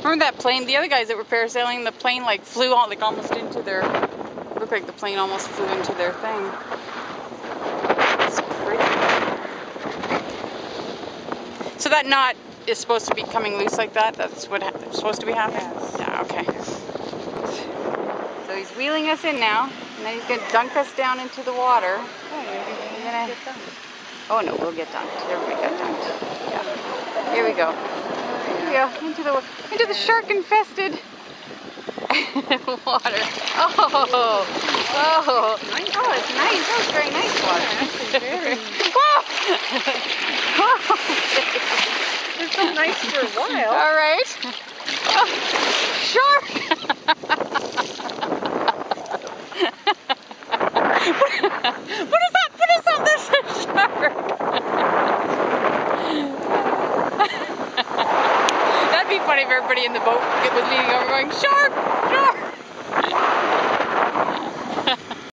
Remember that plane? The other guys that were parasailing, the plane like flew on, like almost into their. Looked like the plane almost flew into their thing. It's pretty. So that knot is supposed to be coming loose like that. That's what it's supposed to be happening. Yes. Yeah. Okay. So he's wheeling us in now, and then he's gonna dunk us down into the water. Oh, you're gonna get done. Oh no, we'll get dunked. Everybody got dunked. Yeah. Here we go. Here we go. Into the shark-infested water. Oh, oh, Nice. oh, it's nice. That was very nice water. Very. Whoa! It's been nice for a while. All right. Oh, shark! What is that? What is that? There's a shark. That'd be funny if everybody in the boat was leaning over going, shark! Shark!